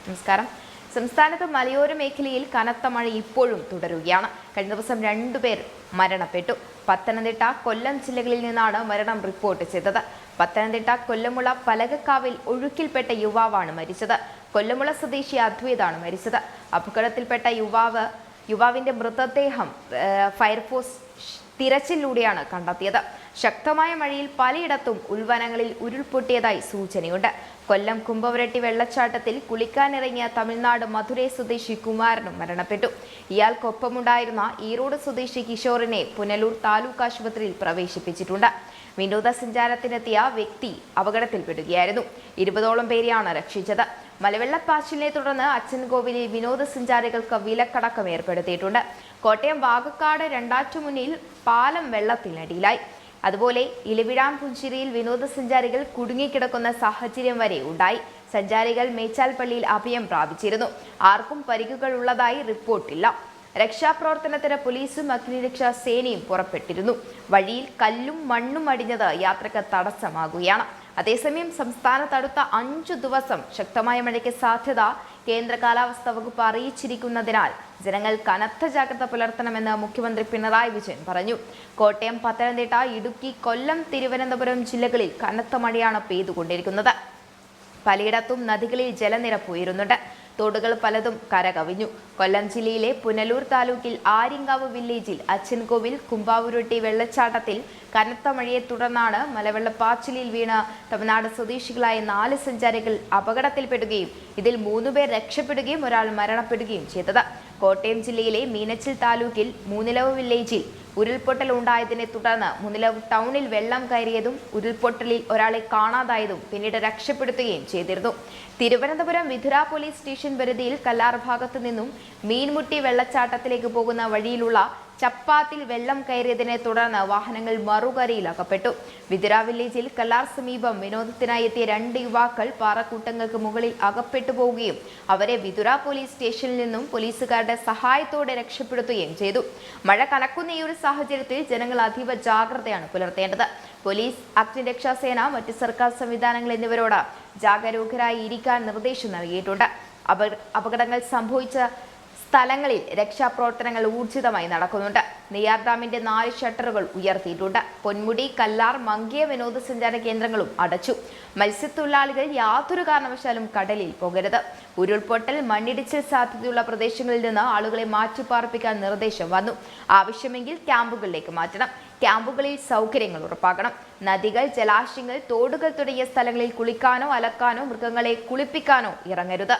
നമസ്കാരം. സംസ്ഥാനത്ത് മലയോര മേഖലയിൽ കനത്ത മഴ ഇപ്പോഴും തുടരുകയാണ്. കഴിഞ്ഞ ദിവസം 2 പേർ മരണപ്പെട്ടു. പത്തനംതിട്ട, കൊല്ലം ജില്ലകളിൽ നിന്നാണ് മരണം റിപ്പോർട്ട് ചെയ്തത്. പത്തനംതിട്ട കൊല്ലമുള പലകക്കാവിൽ ഒഴുക്കിൽപ്പെട്ട യുവാവാണ് മരിച്ചത്. കൊല്ലമുള സ്വദേശി അദ്വൈതാണ് മരിച്ചത്. അപകടത്തിൽപ്പെട്ട യുവാവിന്റെ മൃതദേഹം ഫയർഫോഴ്സ് തിരച്ചിലൂടെയാണ് കണ്ടെത്തിയത്. ശക്തമായ മഴയിൽ പലയിടത്തും ഉൾവനങ്ങളിൽ ഉരുൾപൊട്ടിയതായി സൂചനയുണ്ട്. കൊല്ലം കുമ്പവരട്ടി വെള്ളച്ചാട്ടത്തിൽ കുളിക്കാനിറങ്ങിയ തമിഴ്നാട് മധുരൈ സ്വദേശി കുമാരനും മരണപ്പെട്ടു. ഇയാൾക്കൊപ്പമുണ്ടായിരുന്ന ഈറോഡ് സ്വദേശി കിഷോറിനെ പുനലൂർ താലൂക്ക് ആശുപത്രിയിൽ പ്രവേശിപ്പിച്ചിട്ടുണ്ട്. വിനോദസഞ്ചാരത്തിനെത്തിയ വ്യക്തി അപകടത്തിൽപ്പെടുകയായിരുന്നു. 20ഓളം പേരെയാണ് രക്ഷിച്ചത്. മലവെള്ളപ്പാച്ചിലിനെ തുടർന്ന് അച്ചൻകോവിലിൽ വിനോദസഞ്ചാരികൾക്ക് വിലക്കടക്കം ഏർപ്പെടുത്തിയിട്ടുണ്ട്. കോട്ടയം വാകക്കാട് രണ്ടാറ്റുമുന്നിൽ പാലം വെള്ളത്തിനടിയിലായി. അതുപോലെ ഇലവിഴാംപുഞ്ചിരിയിൽ വിനോദസഞ്ചാരികൾ കുടുങ്ങിക്കിടക്കുന്ന സാഹചര്യം വരെ ഉണ്ടായി. സഞ്ചാരികൾ മേച്ചാൽപ്പള്ളിയിൽ അഭയം പ്രാപിച്ചിരുന്നു. ആർക്കും പരിക്കുകൾ ഉള്ളതായി റിപ്പോർട്ടില്ല. രക്ഷാപ്രവർത്തനത്തിന് പോലീസും അഗ്നിരക്ഷാ സേനയും പുറപ്പെട്ടിരുന്നു. വഴിയിൽ കല്ലും മണ്ണും അടിഞ്ഞത് യാത്രക്ക് തടസ്സമാകുകയാണ്. അതേസമയം സംസ്ഥാനത്ത് അടുത്ത 5 ദിവസം ശക്തമായ മഴയ്ക്ക് സാധ്യത കേന്ദ്ര കാലാവസ്ഥാ വകുപ്പ് അറിയിച്ചിരിക്കുന്നതിനാൽ ജനങ്ങൾ കനത്ത ജാഗ്രത പുലർത്തണമെന്ന് മുഖ്യമന്ത്രി പിണറായി വിജയൻ പറഞ്ഞു. കോട്ടയം, പത്തനംതിട്ട, ഇടുക്കി, കൊല്ലം, തിരുവനന്തപുരം ജില്ലകളിൽ കനത്ത മഴയാണ് പെയ്തുകൊണ്ടിരിക്കുന്നത്. പലയിടത്തും നദികളിൽ ജലനിരപ്പ് ഉയരുന്നുണ്ട്. തോടുകൾ പലതും കരകവിഞ്ഞു. കൊല്ലം ജില്ലയിലെ പുനലൂർ താലൂക്കിൽ ആര്യങ്കാവ് വില്ലേജിൽ അച്ചൻകോവിൽ കുമ്പാവുരുട്ടി വെള്ളച്ചാട്ടത്തിൽ കനത്ത മഴയെ തുടർന്നാണ് മലവെള്ളപ്പാച്ചിലിൽ വീണ് തമിഴ്നാട് സ്വദേശികളായ 4 സഞ്ചാരികൾ അപകടത്തിൽപ്പെടുകയും ഇതിൽ 3 പേർ രക്ഷപ്പെടുകയും ഒരാൾ മരണപ്പെടുകയും ചെയ്തത്. കോട്ടയം ജില്ലയിലെ മീനച്ചിൽ താലൂക്കിൽ മൂന്നിലവ് വില്ലേജിൽ ഉരുൾപൊട്ടൽ ഉണ്ടായതിനെ തുടർന്ന് മൂന്നിലവ് ടൗണിൽ വെള്ളം കയറിയതും ഉരുൾപൊട്ടലിൽ ഒരാളെ കാണാതായതും പിന്നീട് രക്ഷപ്പെടുത്തുകയും ചെയ്തിരുന്നു. തിരുവനന്തപുരം വിതുര പോലീസ് സ്റ്റേഷൻ പരിധിയിൽ കല്ലാർ ഭാഗത്തു നിന്നും മീൻമുട്ടി വെള്ളച്ചാട്ടത്തിലേക്ക് പോകുന്ന വഴിയിലുള്ള ചപ്പാത്തിൽ വെള്ളം കയറിയതിനെ തുടർന്ന് വാഹനങ്ങൾ മറുകരയിൽ അകപ്പെട്ടു. വിതുര വില്ലേജിൽ കല്ലാർ സമീപം വിനോദത്തിനായി എത്തിയ 2 യുവാക്കൾ പാറക്കൂട്ടങ്ങൾക്ക് മുകളിൽ അകപ്പെട്ടു പോവുകയും അവരെ വിതുര പോലീസ് സ്റ്റേഷനിൽ നിന്നും പോലീസുകാരുടെ സഹായത്തോടെ രക്ഷപ്പെടുത്തുകയും ചെയ്തു. മഴ കനക്കുന്ന ഈ ഒരു സാഹചര്യത്തിൽ ജനങ്ങൾ അതീവ ജാഗ്രതയാണ് പുലർത്തേണ്ടത്. പോലീസ്, അഗ്നിരക്ഷാസേന, മറ്റ് സർക്കാർ സംവിധാനങ്ങൾ എന്നിവരോട് ജാഗരൂകരായി ഇരിക്കാൻ നിർദ്ദേശം നൽകിയിട്ടുണ്ട്. അപകടങ്ങൾ സംഭവിച്ച സ്ഥലങ്ങളിൽ രക്ഷാപ്രവർത്തനങ്ങൾ ഊർജിതമായി നടക്കുന്നുണ്ട്. നെയ്യാർ ഡാമിന്റെ 4 ഷട്ടറുകൾ ഉയർത്തിയിട്ടുണ്ട്. പൊന്മുടി, കല്ലാർ, മങ്കിയ വിനോദസഞ്ചാര കേന്ദ്രങ്ങളും അടച്ചു. മത്സ്യത്തൊഴിലാളികൾ യാതൊരു കാരണവശാലും കടലിൽ പോകരുത്. ഉരുൾപൊട്ടൽ, മണ്ണിടിച്ചിൽ സാധ്യതയുള്ള പ്രദേശങ്ങളിൽ നിന്ന് ആളുകളെ മാറ്റിപ്പാർപ്പിക്കാൻ നിർദ്ദേശം വന്നു. ആവശ്യമെങ്കിൽ ക്യാമ്പുകളിലേക്ക് മാറ്റണം. ക്യാമ്പുകളിൽ സൗകര്യങ്ങൾ ഉറപ്പാക്കണം. നദികൾ, ജലാശയങ്ങൾ, തോടുകൾ തുടങ്ങിയ സ്ഥലങ്ങളിൽ കുളിക്കാനോ അലക്കാനോ മൃഗങ്ങളെ കുളിപ്പിക്കാനോ ഇറങ്ങരുത്.